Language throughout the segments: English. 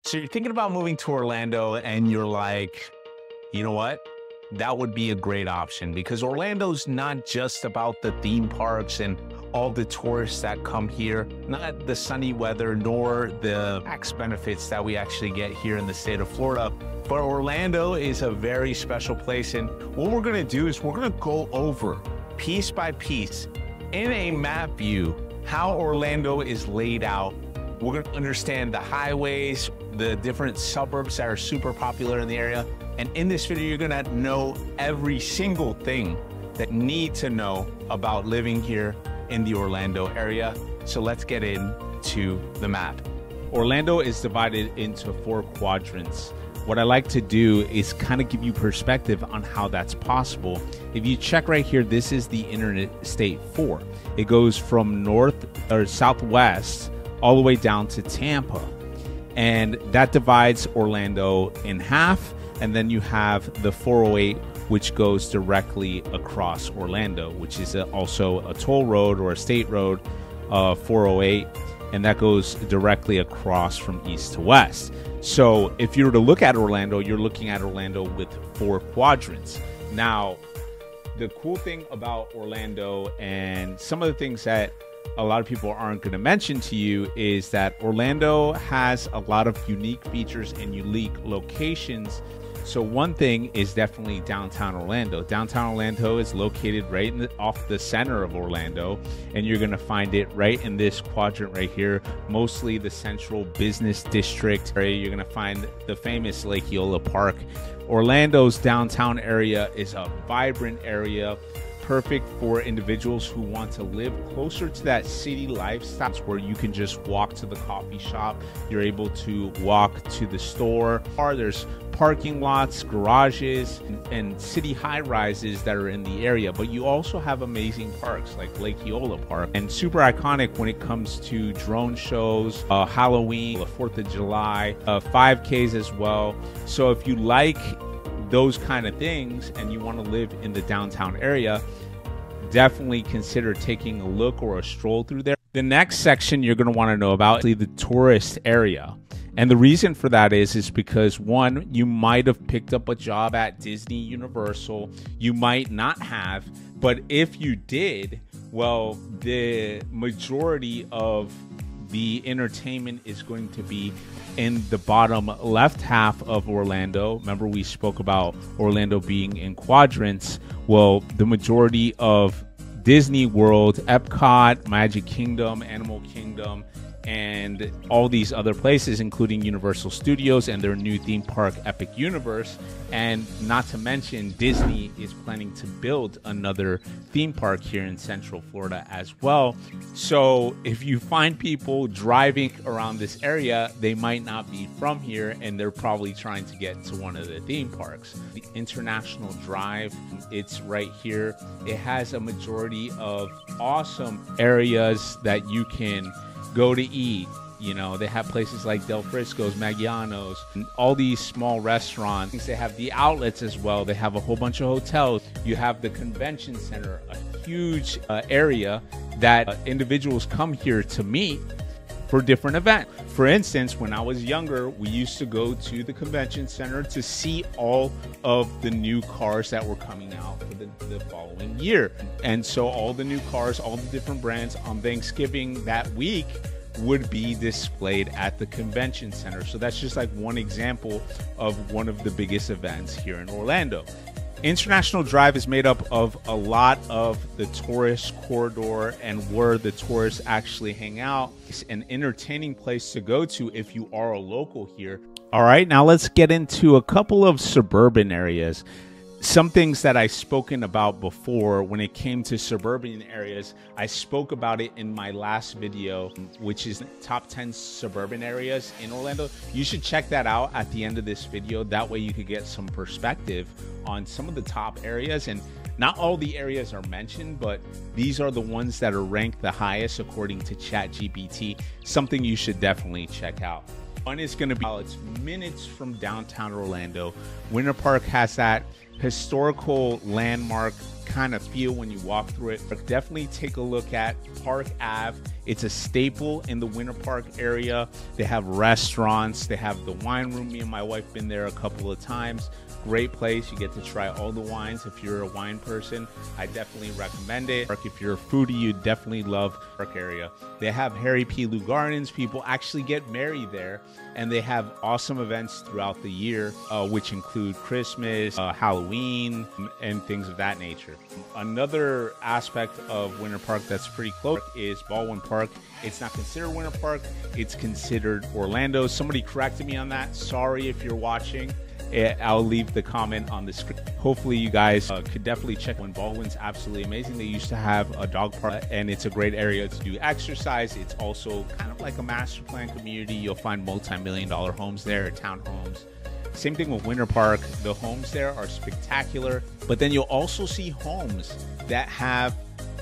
So you're thinking about moving to Orlando and you're like, you know what? That would be a great option because Orlando's not just about the theme parks and all the tourists that come here, not the sunny weather nor the tax benefits that we actually get here in the state of Florida. But Orlando is a very special place. And what we're gonna do is we're gonna go over piece by piece in a map view how Orlando is laid out. We're gonna understand the highways, the different suburbs that are super popular in the area. And in this video, you're gonna know every single thing that you need to know about living here in the Orlando area. So let's get into the map. Orlando is divided into 4 quadrants. What I like to do is kind of give you perspective on how that's possible. If you check right here, this is the Interstate 4. It goes from north or southwest all the way down to Tampa. And that divides Orlando in half. And then you have the 408, which goes directly across Orlando, which is also a toll road or a state road, 408. And that goes directly across from east to west. So if you were to look at Orlando, you're looking at Orlando with 4 quadrants. Now, the cool thing about Orlando and some of the things that a lot of people aren't going to mention to you is that Orlando has a lot of unique features and unique locations. So one thing is definitely downtown Orlando. Downtown Orlando is located right off the center of Orlando, and you're going to find it right in this quadrant right here, mostly the central business district area. You're going to find the famous Lake Eola Park. Orlando's downtown area is a vibrant area, perfect for individuals who want to live closer to that city lifestyle where you can just walk to the coffee shop. You're able to walk to the store. There's parking lots, garages, and city high-rises that are in the area. But you also have amazing parks like Lake Eola Park, and super iconic when it comes to drone shows, Halloween, the 4th of July, 5Ks as well. So if you like those kind of things and you want to live in the downtown area, definitely consider taking a look or a stroll through there. The next section you're going to want to know about is the tourist area. And the reason for that is because, one, you might have picked up a job at Disney, Universal. You might not have, but if you did, well, the majority of the entertainment is going to be in the bottom left half of Orlando. Remember, we spoke about Orlando being in quadrants. Well, the majority of Disney World, Epcot, Magic Kingdom, Animal Kingdom, and all these other places, including Universal Studios and their new theme park, Epic Universe. And not to mention, Disney is planning to build another theme park here in Central Florida as well. So if you find people driving around this area, they might not be from here and they're probably trying to get to one of the theme parks. The International Drive, it's right here. It has a majority of awesome areas that you can go to eat. You know, they have places like Del Frisco's, Maggiano's, and all these small restaurants. They have the outlets as well. They have a whole bunch of hotels. You have the convention center, a huge area that individuals come here to meet for different events. For instance, when I was younger, we used to go to the convention center to see all of the new cars that were coming out for the following year. And so all the new cars, all the different brands on Thanksgiving that week would be displayed at the convention center. So that's just like one example of one of the biggest events here in Orlando. International Drive is made up of a lot of the tourist corridor and where the tourists actually hang out. It's an entertaining place to go to if you are a local here. All right, now let's get into a couple of suburban areas. Some things that I've spoken about before when it came to suburban areas, I spoke about it in my last video, which is top 10 suburban areas in Orlando. You should check that out at the end of this video. That way you could get some perspective on some of the top areas. And not all the areas are mentioned, but these are the ones that are ranked the highest according to ChatGPT. Something you should definitely check out. One is going to be, it's minutes from downtown Orlando. Winter Park has that historical landmark kind of feel when you walk through it. But definitely take a look at Park Ave. It's a staple in the Winter Park area. They have restaurants, they have the wine room. Me and my wife been there a couple of times. Great place. You get to try all the wines. If you're a wine person, I definitely recommend it. If you're a foodie, you definitely love Park area. They have Harry P. Lou Gardens. People actually get married there, and they have awesome events throughout the year, which include Christmas, Halloween, and things of that nature. Another aspect of Winter Park that's pretty close is Baldwin Park. It's not considered Winter Park. It's considered Orlando. Somebody corrected me on that. Sorry if you're watching. I'll leave the comment on the screen. Hopefully you guys could definitely check when Baldwin's absolutely amazing. They used to have a dog park, and it's a great area to do exercise. It's also kind of like a master plan community. You'll find multi-million-dollar homes there, townhomes. Same thing with Winter Park. The homes there are spectacular, but then you'll also see homes that have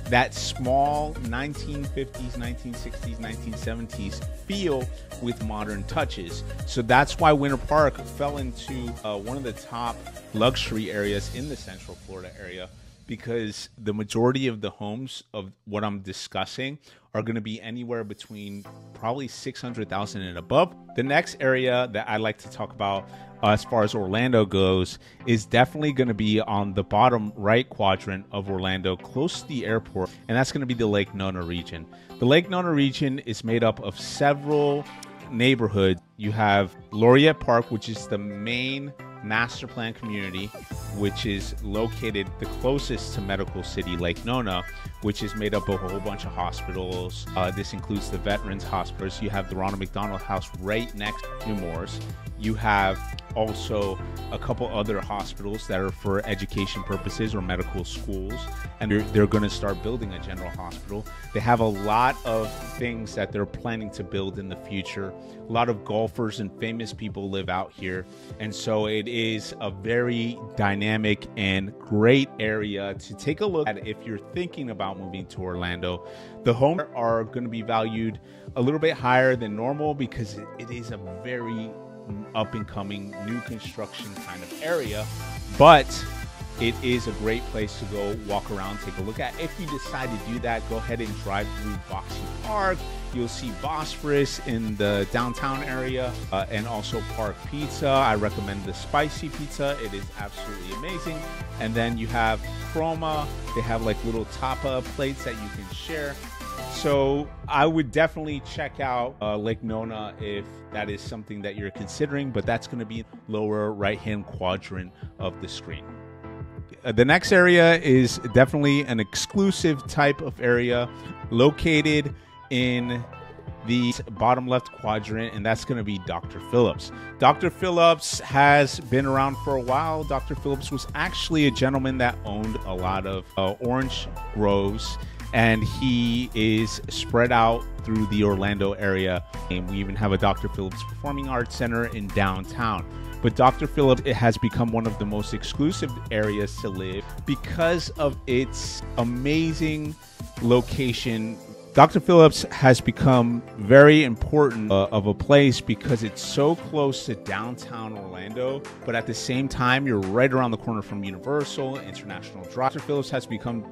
that small 1950s, 1960s, 1970s feel with modern touches. So that's why Winter Park fell into one of the top luxury areas in the Central Florida area, because the majority of the homes of what I'm discussing are going to be anywhere between probably 600,000 and above. The next area that I like to talk about as far as Orlando goes is definitely going to be on the bottom right quadrant of Orlando, close to the airport, and that's going to be the Lake Nona region. The Lake Nona region is made up of several neighborhoods. You have Laureate Park, which is the main master plan community, which is located the closest to Medical City Lake Nona, which is made up of a whole bunch of hospitals. This includes the Veterans Hospitals. You have the Ronald McDonald House right next to Moore's. You have also a couple other hospitals that are for education purposes or medical schools, and they're going to start building a general hospital. They have a lot of things that they're planning to build in the future. A lot of golfers and famous people live out here, and so it is a very dynamic and great area to take a look at if you're thinking about moving to Orlando. The homes are going to be valued a little bit higher than normal because it is a very up and coming new construction kind of area, but it is a great place to go walk around, take a look at. If you decide to do that, go ahead and drive through Boxy Park. You'll see Bosphorus in the downtown area, and also Park Pizza. I recommend the spicy pizza. It is absolutely amazing. And then you have Chroma. They have like little tapa plates that you can share. So I would definitely check out Lake Nona if that is something that you're considering, but that's going to be lower right-hand quadrant of the screen. The next area is definitely an exclusive type of area located in the bottom left quadrant, and that's going to be Dr. Phillips. Dr. Phillips has been around for a while. Dr. Phillips was actually a gentleman that owned a lot of orange groves, and he is spread out through the Orlando area. And we even have a Dr. Phillips Performing Arts Center in downtown. But Dr. Phillips, it has become one of the most exclusive areas to live because of its amazing location. Dr. Phillips has become very important of a place because it's so close to downtown Orlando, but at the same time, you're right around the corner from Universal, International Drive. Dr. Phillips has become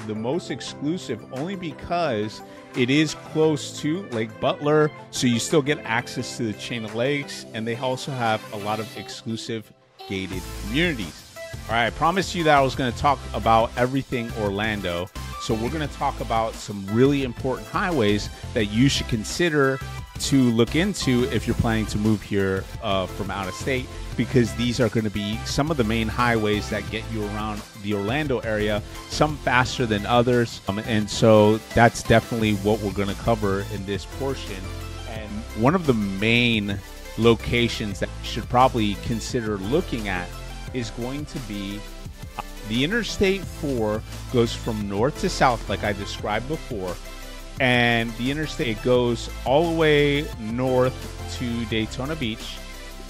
the most exclusive only because it is close to Lake Butler, so you still get access to the chain of lakes, and they also have a lot of exclusive gated communities. All right, I promised you that I was going to talk about everything Orlando, so we're going to talk about some really important highways that you should consider to look into if you're planning to move here from out of state, because these are going to be some of the main highways that get you around the Orlando area, some faster than others. And so that's definitely what we're going to cover in this portion. And one of the main locations that you should probably consider looking at is going to be the Interstate 4 goes from north to south, like I described before. And the interstate goes all the way north to Daytona Beach.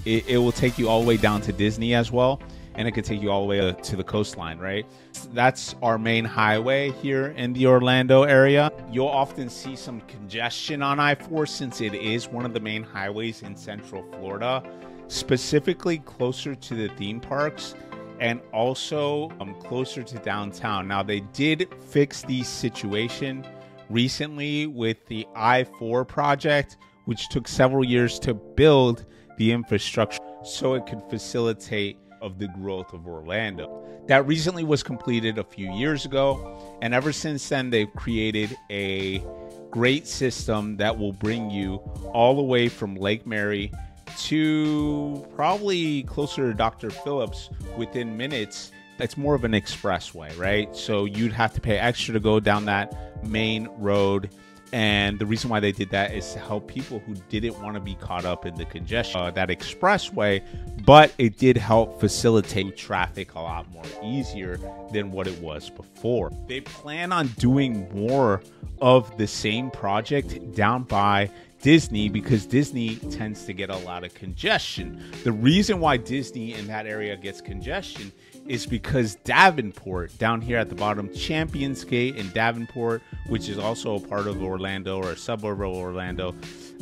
It will take you all the way down to Disney as well, and it could take you all the way to the coastline, right? That's our main highway here in the Orlando area. You'll often see some congestion on I-4 since it is one of the main highways in Central Florida, specifically closer to the theme parks. and also closer to downtown. Now, they did fix the situation recently with the I-4 project, which took several years to build the infrastructure so it could facilitate of the growth of Orlando. That recently was completed a few years ago, and ever since then they've created a great system that will bring you all the way from Lake Mary to probably closer to Dr. Phillips within minutes. It's more of an expressway, right? So you'd have to pay extra to go down that main road. And the reason why they did that is to help people who didn't want to be caught up in the congestion, that expressway, but it did help facilitate traffic a lot more easier than what it was before. They plan on doing more of the same project down by Disney because Disney tends to get a lot of congestion. The reason why Disney in that area gets congestion is because Davenport, down here at the bottom, Champions Gate and Davenport, which is also a part of Orlando or a suburb of Orlando,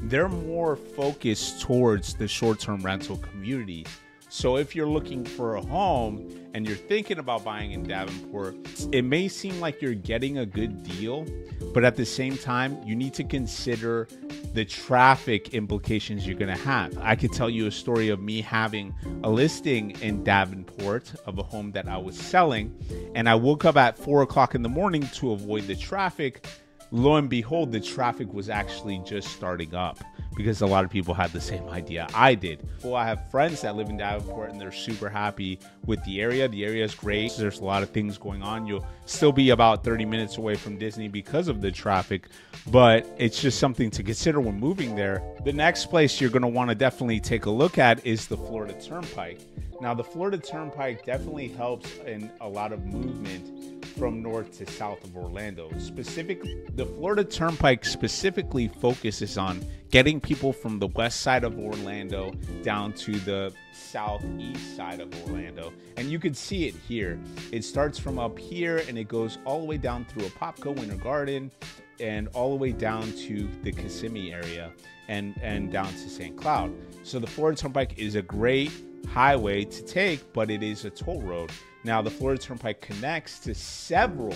they're more focused towards the short-term rental communities. So if you're looking for a home and you're thinking about buying in Davenport, it may seem like you're getting a good deal, but at the same time, you need to consider the traffic implications you're going to have. I could tell you a story of me having a listing in Davenport of a home that I was selling, and I woke up at 4 o'clock in the morning to avoid the traffic. Lo and behold, the traffic was actually just starting up because a lot of people had the same idea I did. Well, I have friends that live in Davenport and they're super happy with the area. The area is great. There's a lot of things going on. You'll still be about 30 minutes away from Disney because of the traffic, but it's just something to consider when moving there. The next place you're going to want to definitely take a look at is the Florida Turnpike. Now, the Florida Turnpike definitely helps in a lot of movement from north to south of Orlando. Specifically, the Florida Turnpike specifically focuses on getting people from the west side of Orlando down to the southeast side of Orlando. And you can see it here. It starts from up here and it goes all the way down through Apopka, Winter Garden, and all the way down to the Kissimmee area and down to St. Cloud. So the Florida Turnpike is a great highway to take, but it is a toll road. Now, the Florida Turnpike connects to several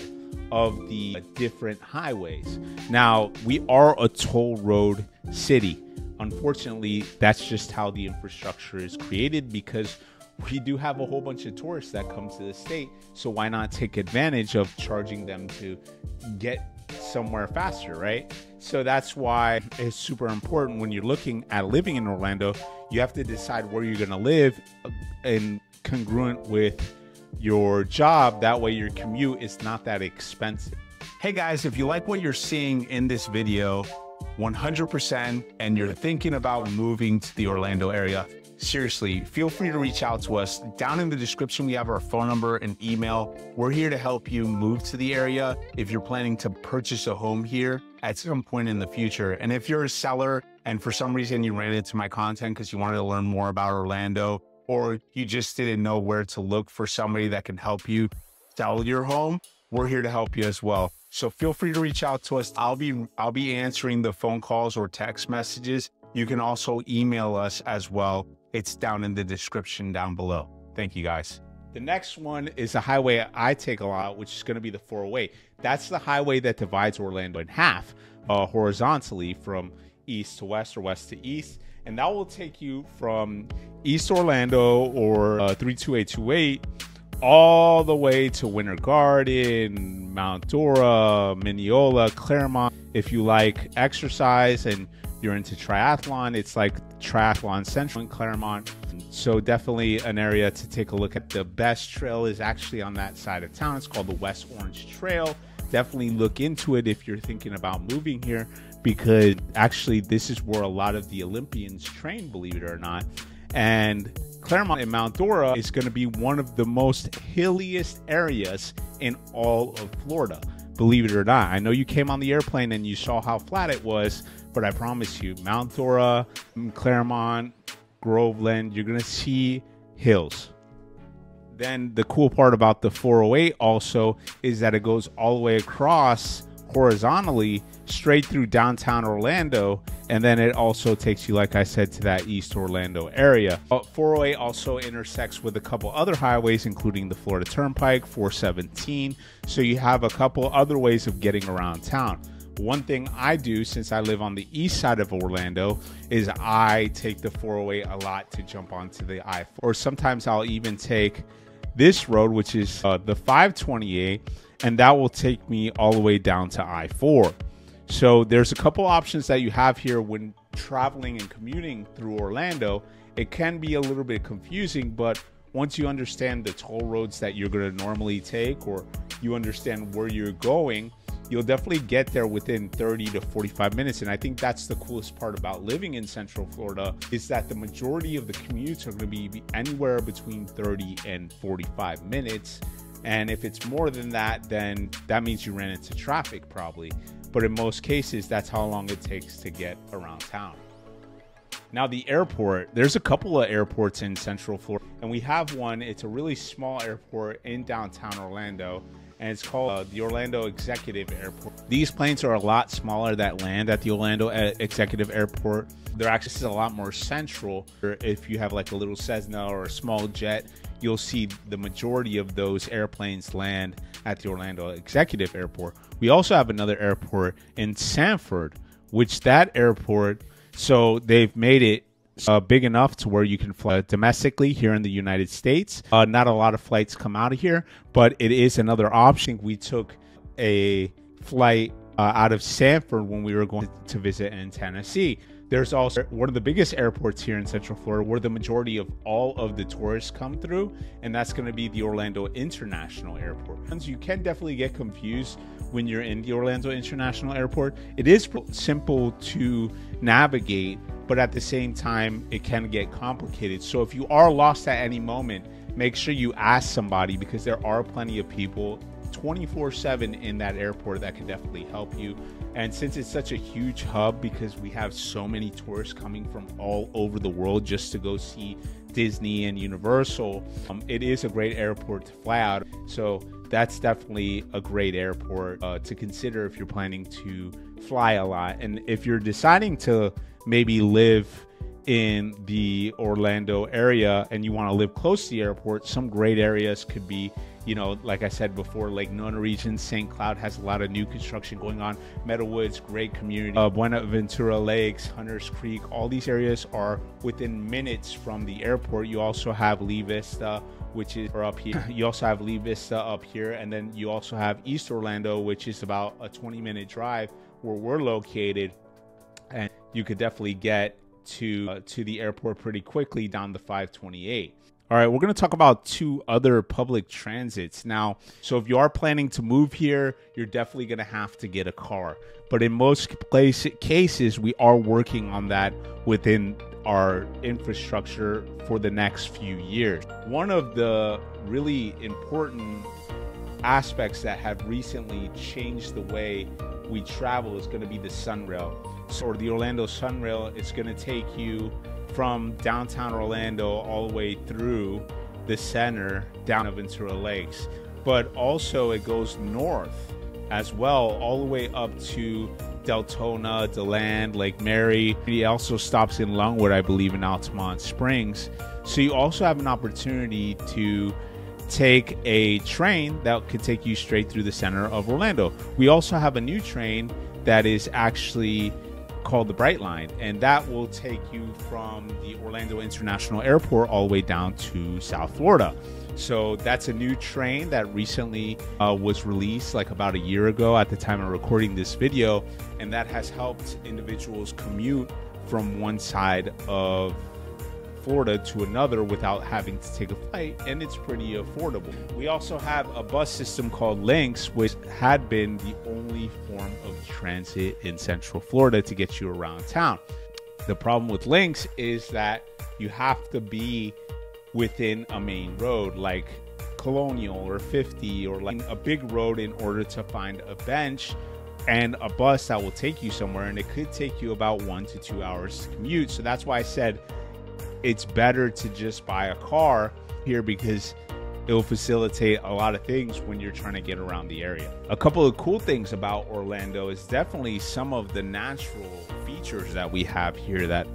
of the different highways. Now, we are a toll road city. Unfortunately, that's just how the infrastructure is created because we do have a whole bunch of tourists that come to the state. So why not take advantage of charging them to get somewhere faster, right? So that's why it's super important when you're looking at living in Orlando, you have to decide where you're going to live and congruent with your job. That way your commute is not that expensive. Hey guys, if you like what you're seeing in this video 100% and you're thinking about moving to the Orlando area, seriously, feel free to reach out to us. Down in the description, we have our phone number and email. We're here to help you move to the area if you're planning to purchase a home here at some point in the future. And if you're a seller and for some reason you ran into my content because you wanted to learn more about Orlando, or you just didn't know where to look for somebody that can help you sell your home, we're here to help you as well. So feel free to reach out to us. I'll be answering the phone calls or text messages. You can also email us as well. It's down in the description down below. Thank you guys. The next one is a highway I take a lot, which is going to be the 408. That's the highway that divides Orlando in half horizontally from east to west or west to east. And that will take you from East Orlando or 32828 all the way to Winter Garden, Mount Dora, Mineola, Claremont. If you like exercise and you're into triathlon, it's like Triathlon Central in Claremont. So definitely an area to take a look at. The best trail is actually on that side of town. It's called the West Orange Trail. Definitely look into it if you're thinking about moving here, because actually this is where a lot of the Olympians train, believe it or not. And Claremont and Mount Dora is going to be one of the most hilliest areas in all of Florida, believe it or not. I know you came on the airplane and you saw how flat it was, but I promise you, Mount Dora, Claremont, Groveland, you're going to see hills. Then the cool part about the 408 also is that it goes all the way across horizontally straight through downtown Orlando, and then it also takes you, like I said, to that East Orlando area. 408 also intersects with a couple other highways, including the Florida Turnpike, 417, so you have a couple other ways of getting around town. One thing I do, since I live on the east side of Orlando, is I take the 408 a lot to jump onto the I-4, or sometimes I'll even take this road, which is the 528, and that will take me all the way down to I-4. So there's a couple options that you have here when traveling and commuting through Orlando. It can be a little bit confusing, but once you understand the toll roads that you're going to normally take, or you understand where you're going, you'll definitely get there within 30 to 45 minutes. And I think that's the coolest part about living in Central Florida, is that the majority of the commutes are going to be anywhere between 30 and 45 minutes. And if it's more than that, then that means you ran into traffic probably. But in most cases, that's how long it takes to get around town. Now, the airport, there's a couple of airports in Central Florida, and we have one. It's a really small airport in downtown Orlando, and it's called the Orlando Executive Airport. These planes are a lot smaller that land at the Orlando Executive Airport. Their access is a lot more central. If you have like a little Cessna or a small jet, you'll see the majority of those airplanes land at the Orlando Executive Airport. We also have another airport in Sanford, which that airport, so they've made it big enough to where you can fly domestically here in the United States. Not a lot of flights come out of here, but it is another option. We took a flight out of Sanford when we were going to visit in Tennessee. There's also one of the biggest airports here in Central Florida where the majority of all of the tourists come through, and that's going to be the Orlando International Airport. You can definitely get confused when you're in the Orlando International Airport. It is simple to navigate, but at the same time, it can get complicated. So if you are lost at any moment, make sure you ask somebody, because there are plenty of people 24/7 in that airport that can definitely help you. And since it's such a huge hub, because we have so many tourists coming from all over the world just to go see Disney and Universal, it is a great airport to fly out. So that's definitely a great airport to consider if you're planning to fly a lot. And if you're deciding to maybe live in the Orlando area and you want to live close to the airport, some great areas could be, you know, like I said before, Lake Nona region. St. Cloud has a lot of new construction going on. Meadowwoods, great community. Buenaventura Lakes, Hunters Creek, all these areas are within minutes from the airport. You also have Lee Vista, which is up here. You also have Lee Vista up here, and then you also have East Orlando, which is about a 20-minute drive where we're located, and you could definitely get to the airport pretty quickly down the 528. All right, we're going to talk about two other public transits now. So if you are planning to move here, you're definitely going to have to get a car. But in most cases, we are working on that within our infrastructure for the next few years. One of the really important aspects that have recently changed the way we travel is going to be the Sunrail. So the Orlando Sunrail is going to take you from downtown Orlando all the way through the center down to Ventura Lakes, but also it goes north as well, all the way up to Deltona, DeLand, Lake Mary. It also stops in Longwood, I believe, in Altamont Springs. So you also have an opportunity to take a train that could take you straight through the center of Orlando. We also have a new train that is actually called the Bright Line, and that will take you from the Orlando International Airport all the way down to South Florida. So that's a new train that recently was released like about a year ago at the time of recording this video, and that has helped individuals commute from one side of Florida to another without having to take a flight, and it's pretty affordable. We also have a bus system called Lynx, which had been the only form of transit in Central Florida to get you around town. The problem with Lynx is that you have to be within a main road like Colonial or 50 or like a big road in order to find a bench and a bus that will take you somewhere, and it could take you about 1 to 2 hours to commute. So that's why I said it's better to just buy a car here, because it will facilitate a lot of things when you're trying to get around the area. A couple of cool things about Orlando is definitely some of the natural features that we have here that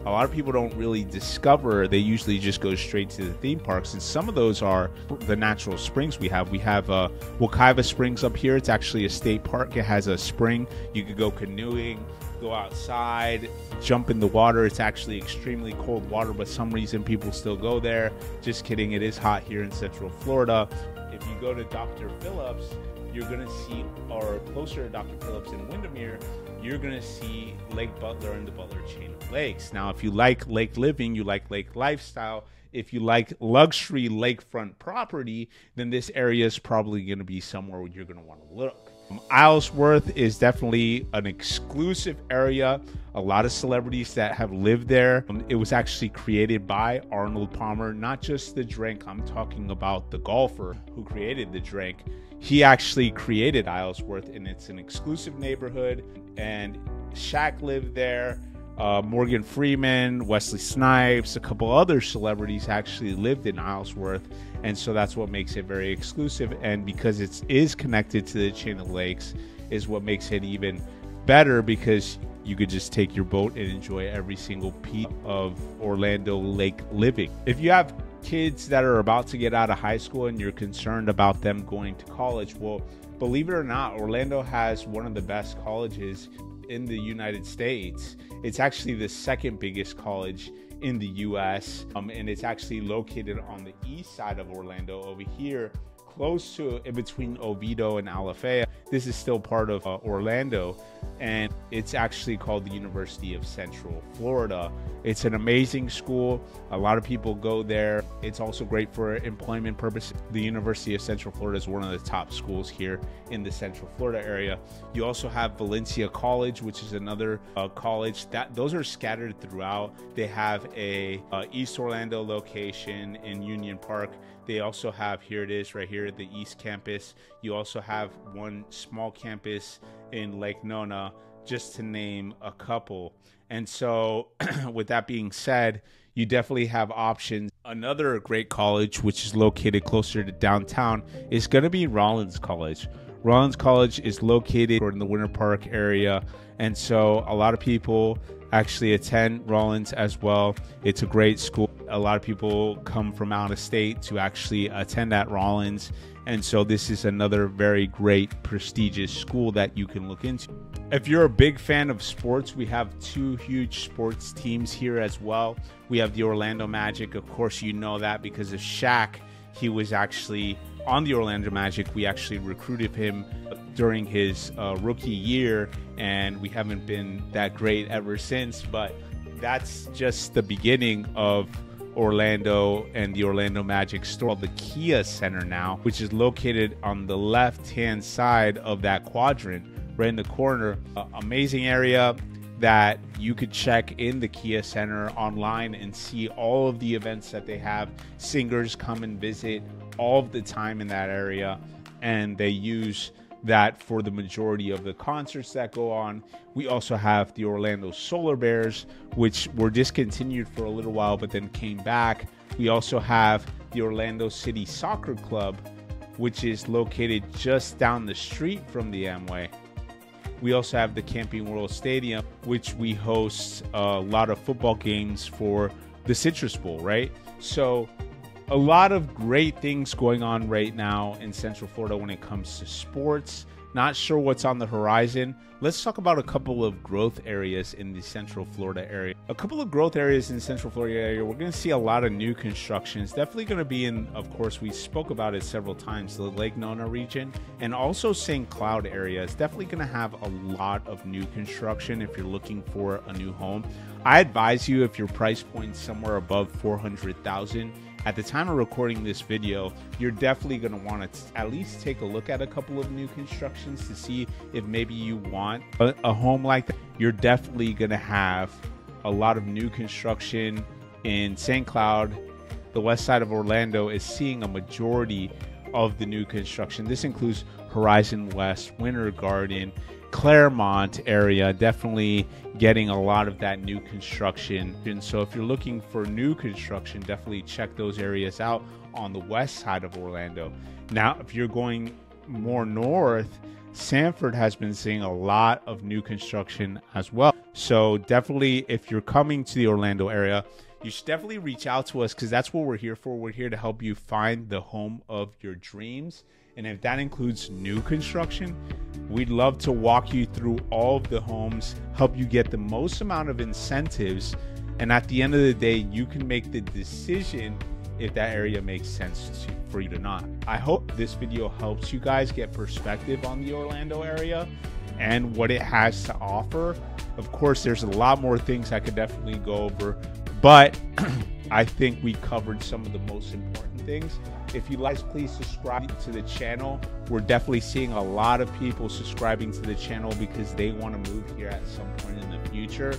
a lot of people don't really discover. They usually just go straight to the theme parks, and some of those are the natural springs we have. We have Wekiva Springs up here. It's actually a state park. It has a spring. You could go canoeing, go outside, jump in the water. It's actually extremely cold water, but some reason people still go there. Just kidding, it is hot here in Central Florida. If you go to Dr. Phillips, you're gonna see, or closer to Dr. Phillips in Windermere, you're gonna see Lake Butler and the Butler chain of lakes. Now, if you like lake living, you like lake lifestyle, if you like luxury lakefront property, then this area is probably gonna be somewhere where you're gonna wanna look. Islesworth is definitely an exclusive area. A lot of celebrities that have lived there. It was actually created by Arnold Palmer, not just the drink. I'm talking about the golfer who created the drink. He actually created Islesworth, and it's an exclusive neighborhood, and Shaq lived there. Morgan Freeman, Wesley Snipes, a couple other celebrities actually lived in Islesworth, and so that's what makes it very exclusive. And because it is connected to the chain of lakes is what makes it even better, because you could just take your boat and enjoy every single piece of Orlando lake living. If you have kids that are about to get out of high school and you're concerned about them going to college, well, believe it or not, Orlando has one of the best colleges in the United States. It's actually the second biggest college in the US, and it's actually located on the east side of Orlando over here, close to in between Oviedo and Alafaya. This is still part of Orlando, and it's actually called the University of Central Florida. It's an amazing school. A lot of people go there. It's also great for employment purposes. The University of Central Florida is one of the top schools here in the Central Florida area. You also have Valencia College, which is another college. Those are scattered throughout. They have a East Orlando location in Union Park. They also have, here it is right here, the East Campus. You also have one small campus in Lake Nona, just to name a couple. And so with that being said, you definitely have options. Another great college, which is located closer to downtown, is going to be Rollins College. Rollins College is located in the Winter Park area, and so a lot of people actually attend Rollins as well. It's a great school. A lot of people come from out of state to actually attend at Rollins, and so this is another very great prestigious school that you can look into. If you're a big fan of sports, we have two huge sports teams here as well. We have the Orlando Magic. Of course, you know that because of Shaq. He was actually on the Orlando Magic. We actually recruited him during his rookie year, and we haven't been that great ever since, but that's just the beginning of Orlando and the Orlando Magic store, the Kia Center now, which is located on the left-hand side of that quadrant, right in the corner. Amazing area that you could check in the Kia Center online and see all of the events that they have. Singers come and visit all of the time in that area, and they use that for the majority of the concerts that go on. We also have the Orlando Solar Bears, which were discontinued for a little while but then came back. We also have the Orlando City Soccer Club, which is located just down the street from the Amway. We also have the Camping World Stadium, which we host a lot of football games for the Citrus Bowl, right? So a lot of great things going on right now in Central Florida when it comes to sports. Not sure what's on the horizon. Let's talk about a couple of growth areas in the Central Florida area. A couple of growth areas in the Central Florida area. We're going to see a lot of new construction. It's definitely going to be in, of course, we spoke about it several times, the Lake Nona region, and also St. Cloud area. It's definitely going to have a lot of new construction if you're looking for a new home. I advise you, if your price point somewhere above $400,000, at the time of recording this video, you're definitely going to want to at least take a look at a couple of new constructions to see if maybe you want a home like that. You're definitely going to have a lot of new construction in St. Cloud. The west side of Orlando is seeing a majority of the new construction. This includes Horizon West, Winter Garden, Claremont area, definitely getting a lot of that new construction. And so if you're looking for new construction, definitely check those areas out on the west side of Orlando. Now, if you're going more north, Sanford has been seeing a lot of new construction as well. So definitely, if you're coming to the Orlando area, you should definitely reach out to us, because that's what we're here for. We're here to help you find the home of your dreams. And if that includes new construction, we'd love to walk you through all of the homes, help you get the most amount of incentives. And at the end of the day, you can make the decision if that area makes sense for you or not. I hope this video helps you guys get perspective on the Orlando area and what it has to offer. Of course, there's a lot more things I could definitely go over, but I think we covered some of the most important things. If you like, please subscribe to the channel. We're definitely seeing a lot of people subscribing to the channel because they want to move here at some point in the future.